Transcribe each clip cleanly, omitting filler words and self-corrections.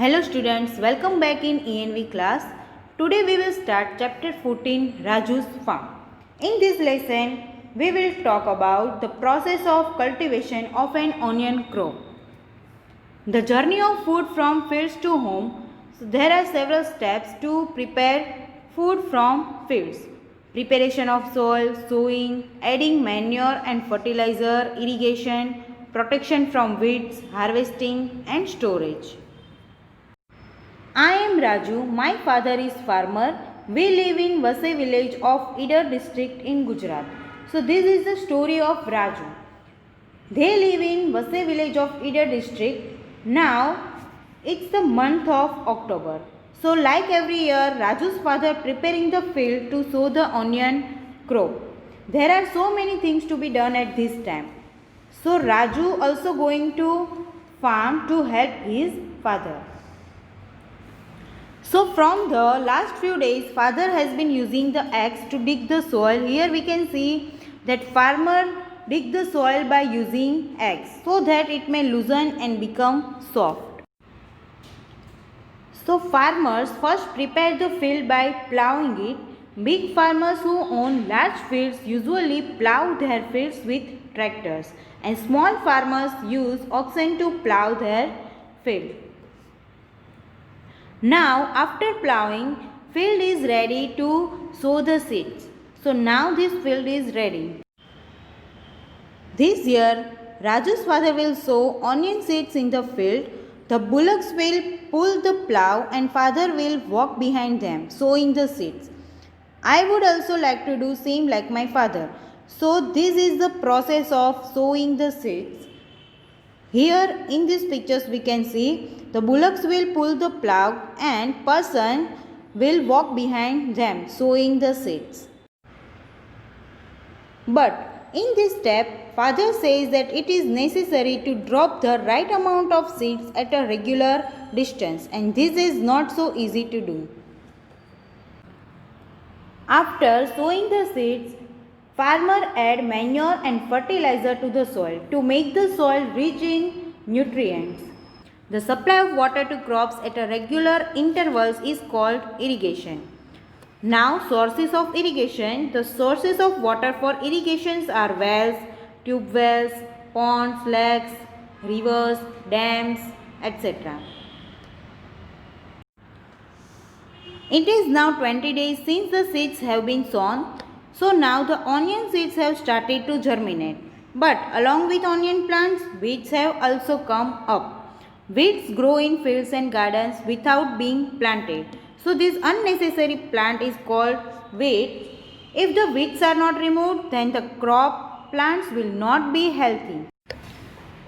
Hello students, welcome back in ENV class. Today we will start chapter 14 Raju's farm. In this lesson, we will talk about the process of cultivation of an onion crop. The journey of food from fields to home. So there are several steps to prepare food from fields. Preparation of soil, sowing, adding manure and fertilizer, irrigation, protection from weeds, harvesting and storage. I am Raju. My father is farmer. We live in Vasai village of Idar district in Gujarat. So this is the story of Raju. They live in Vasai village of Idar district. Now it's the month of October. So like every year, Raju's father preparing the field to sow the onion crop. There are so many things to be done at this time. So Raju also going to farm to help his father. So from the last few days, father has been using the axe to dig the soil. Here we can see that farmer dig the soil by using axe so that it may loosen and become soft. So farmers first prepare the field by ploughing it. Big farmers who own large fields usually plough their fields with tractors, and small farmers use oxen to plough their field. Now after ploughing, field is ready to sow the seeds. So now this field is ready. This year, Raju's father will sow onion seeds in the field. The bullocks will pull the plough and father will walk behind them, sowing the seeds. I would also like to do same like my father. So this is the process of sowing the seeds. Here in these pictures we can see the bullocks will pull the plough and person will walk behind them sowing the seeds. But in this step, father says that it is necessary to drop the right amount of seeds at a regular distance, and this is not so easy to do. After sowing the seeds, farmer add manure and fertilizer to the soil to make the soil rich in nutrients. The supply of water to crops at a regular intervals is called irrigation. Now sources of irrigation. The sources of water for irrigations are wells, tube wells, ponds, lakes, rivers, dams, etc. It is now 20 days since the seeds have been sown. So now the onion seeds have started to germinate. But along with onion plants, weeds have also come up. Weeds grow in fields and gardens without being planted. So this unnecessary plant is called weed. If the weeds are not removed, then the crop plants will not be healthy.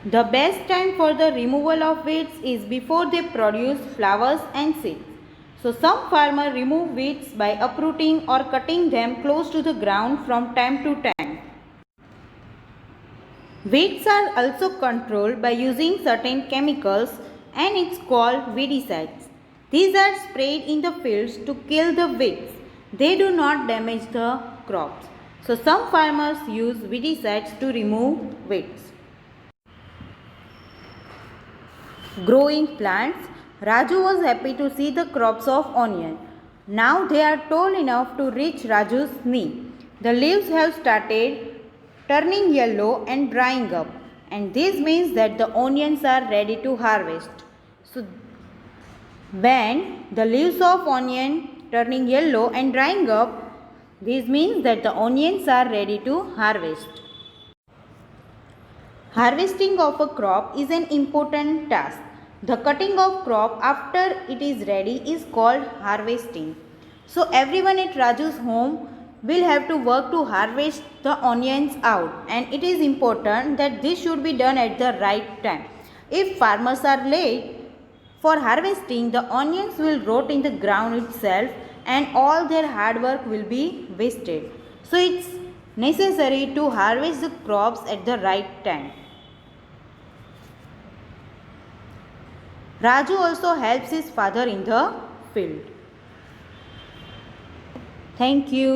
The best time for the removal of weeds is before they produce flowers and seeds. So some farmers remove weeds by uprooting or cutting them close to the ground from time to time. Weeds are also controlled by using certain chemicals, and it's called weedicides. These are sprayed in the fields to kill the weeds. They do not damage the crops. So some farmers use weedicides to remove weeds. Growing plants. Raju was happy to see the crops of onion. Now they are tall enough to reach Raju's knee. The leaves have started turning yellow and drying up, and this means that the onions are ready to harvest. So when the leaves of onion turning yellow and drying up, this means that the onions are ready to harvest. Harvesting of a crop is an important task. The cutting of crop after it is ready is called harvesting. So everyone at Raju's home will have to work to harvest the onions out, and it is important that this should be done at the right time. If farmers are late for harvesting, the onions will rot in the ground itself and all their hard work will be wasted. So it's necessary to harvest the crops at the right time. Raju also helps his father in the field. Thank you.